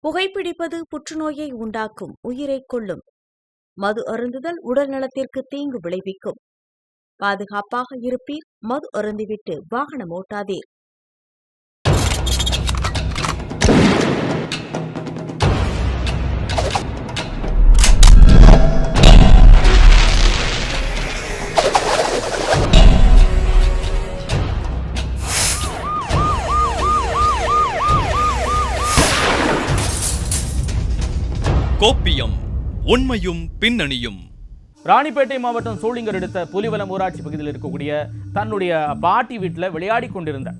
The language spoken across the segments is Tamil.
புகைப்பிடிப்பது புற்றுநோயை உண்டாக்கும், உயிரைக் கொல்லும். மது அருந்துதல் உடல் நலத்திற்கு தீங்கு விளைவிக்கும். பாதுகாப்பாக இருப்பீர், மது அருந்திவிட்டு வாகனம் ஓட்டாதீர். கோப்பியம், உண்மையும் பின்னணியும். ராணிப்பேட்டை மாவட்டம் சோளிங்கர் அடுத்த புலிவலம் ஊராட்சி பகுதியில் இருக்கக்கூடிய தன்னுடைய பாட்டி வீட்டில் விளையாடி கொண்டிருந்த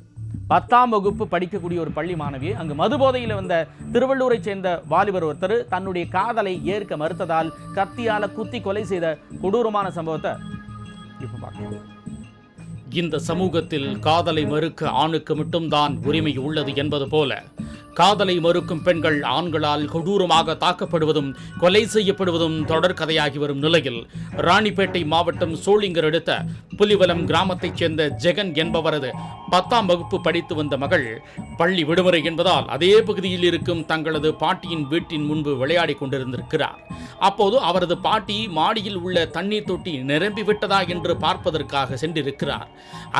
10ஆம் வகுப்பு படிக்கக்கூடிய ஒரு பள்ளி மாணவி அங்கு மதுபோதையில் வந்த திருவள்ளூரை சேர்ந்த வாலிபர் ஒருத்தர் தன்னுடைய காதலை ஏற்க மறுத்ததால் கத்தியால குத்தி கொலை செய்த கொடூரமான சம்பவத்தை இப்ப பார்க்கலாம். இந்த சமூகத்தில் காதலை மறுக்க ஆணுக்கு மட்டும்தான் உரிமை உள்ளது என்பது போல காதலை மறுக்கும் பெண்கள் ஆண்களால் கொடூரமாக தாக்கப்படுவதும் கொலை செய்யப்படுவதும் தொடர்கதையாகி வரும் நிலையில் ராணிப்பேட்டை மாவட்டம் சோளிங்கர் அடுத்த புலிவலம் கிராமத்தைச் சேர்ந்த ஜெகன் என்பவரது 10ஆம் வகுப்பு படித்து வந்த மகள் பள்ளி விடுமுறை என்பதால் அதே பகுதியில் இருக்கும் தங்களது பாட்டியின் வீட்டின் முன்பு விளையாடி கொண்டிருந்திருக்கிறார். அப்போது அவரது பாட்டி மாடியில் உள்ள தண்ணீர் தொட்டி நிரம்பிவிட்டதா என்று பார்ப்பதற்காக சென்றிருக்கிறார்.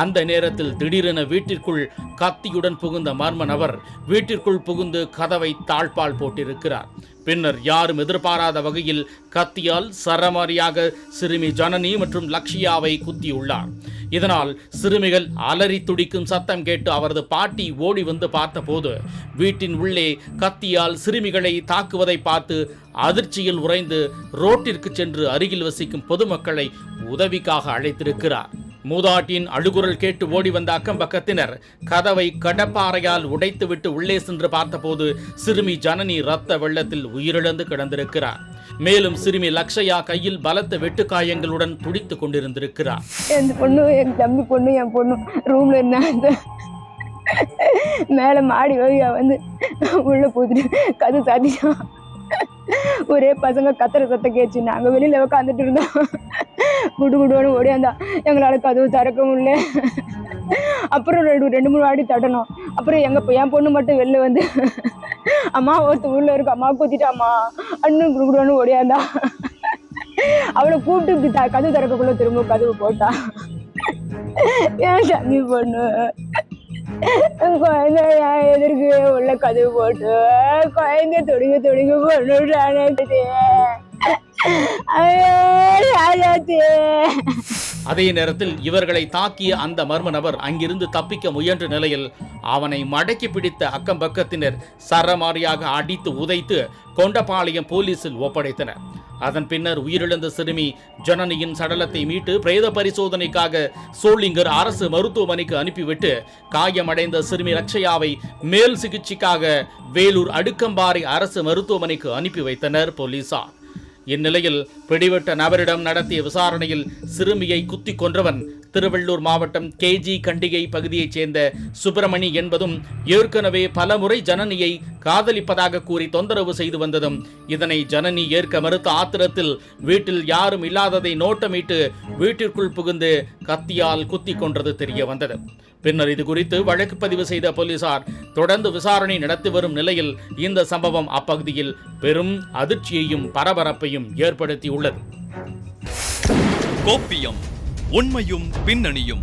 அந்த நேரத்தில் திடீரென வீட்டிற்குள் கத்தியுடன் புகுந்த மர்ம நபர் வீட்டிற்குள் புகுந்து கதவை தாழ்பால் போட்டிருக்கிறார். பின்னர் யாரும் எதிர்பாராத வகையில் கத்தியால் சரமாரியாக சிறுமி ஜனனி மற்றும் லக்ஷியாவை குத்தியுள்ளார். இதனால் சிறுமிகள் அலறி துடிக்கும் சத்தம் கேட்டு அவரது பாட்டி ஓடி வந்து பார்த்தபோது வீட்டின் உள்ளே கத்தியால் சிறுமிகளை தாக்குவதை பார்த்து அதிர்ச்சியில் உறைந்து ரோட்டிற்கு சென்று அருகில் வசிக்கும் பொதுமக்களை உதவிக்காக அழைத்திருக்கிறார். மூதாட்டியின் அழுகுரல் கேட்டு ஓடி வந்த அக்கம் பக்கத்தினர் கதவை கடப்பாறையால் உடைத்துவிட்டு உள்ளே சென்று பார்த்தபோது சிறுமி ஜனனி ரத்த வெள்ளத்தில் உயிரிழந்து கிடந்திருக்கிறார். மேலும் சிறுமி லக்ஷயா கையில் பலத்த வெட்டுக்காயங்களுடன் துடித்துக் கொண்டிருந்திருக்கிறார். என் பொண்ணு, என் தம்பி பொண்ணு, என் பொண்ணு ரூம்ல இருந்தா மேல மாடி வழியா வந்து உள்ள போதுட்டு கதை சாத்திட்டோம். ஒரே பசங்க கத்துற சத்தம் கேச்சு. நாங்க வெளியில உட்காந்துட்டு இருந்தோம். குடுகுடுன்னு ஓடியாந்தா எங்களால கதவு திறக்க முடியல. அப்புறம் ரெண்டு மூணு வாடி தட்டணும். அப்புறம் என் பொண்ணு மட்டும் வெளில வந்து அம்மா ஒருத்த உள்ள இருக்கு, அம்மா குத்திட்டாமா அண்ணன் குடுகுடுன்னு ஓடியாந்தா. அவளை கூப்பிட்டு இப்படி கதவு திறக்கக்குள்ள திரும்ப கதவு போட்டா. ஏன் தம்பி பொண்ணு குழந்தை எதிர்க்கு உள்ள கதவு போட்டு குழந்தை தொடுங்க பொண்ணு. அதே நேரத்தில் இவர்களை தாக்கிய அந்த மர்ம நபர் அங்கிருந்து தப்பிக்க முயன்ற நிலையில் அவனை மடக்கி பிடித்த அக்கம் பக்கத்தினர் சரமாரியாக அடித்து உதைத்து கொண்டபாளையம் போலீசில் ஒப்படைத்தனர். அதன் பின்னர் உயிரிழந்த சிறுமி ஜனனியின் சடலத்தை மீட்டு பிரேத பரிசோதனைக்காக சோளிங்கர் அரசு மருத்துவமனைக்கு அனுப்பிவிட்டு காயமடைந்த சிறுமி லக்ஷயாவை மேல் சிகிச்சைக்காக வேலூர் அடுக்கம்பாறை அரசு மருத்துவமனைக்கு அனுப்பி வைத்தனர் போலீசார். இந்நிலையில் பிடிபட்ட நபரிடம் நடத்திய விசாரணையில் சிறுமியை குத்தி கொன்றவன் திருவள்ளூர் மாவட்டம் கேஜி கண்டிகை பகுதியைச் சேர்ந்த சுப்பிரமணி என்பதும் ஏற்கனவே பலமுறை ஜனனியை காதலிப்பதாக கூறி தொந்தரவு செய்து வந்ததும் இதனை ஜனனி ஏற்க மறுத்த ஆத்திரத்தில் வீட்டில் யாரும் இல்லாததை நோட்டமிட்டு வீட்டிற்குள் புகுந்து கத்தியால் குத்தி கொன்றது தெரிய வந்தது. பின்னர் இது குறித்து வழக்கு பதிவு செய்த போலீசார் தொடர்ந்து விசாரணை நடத்தி வரும் நிலையில் இந்த சம்பவம் அப்பகுதியில் பெரும் அதிர்ச்சியையும் பரபரப்பையும் ஏற்படுத்தியுள்ளது. கோப்பியம், உண்மையும் பின்னணியும்.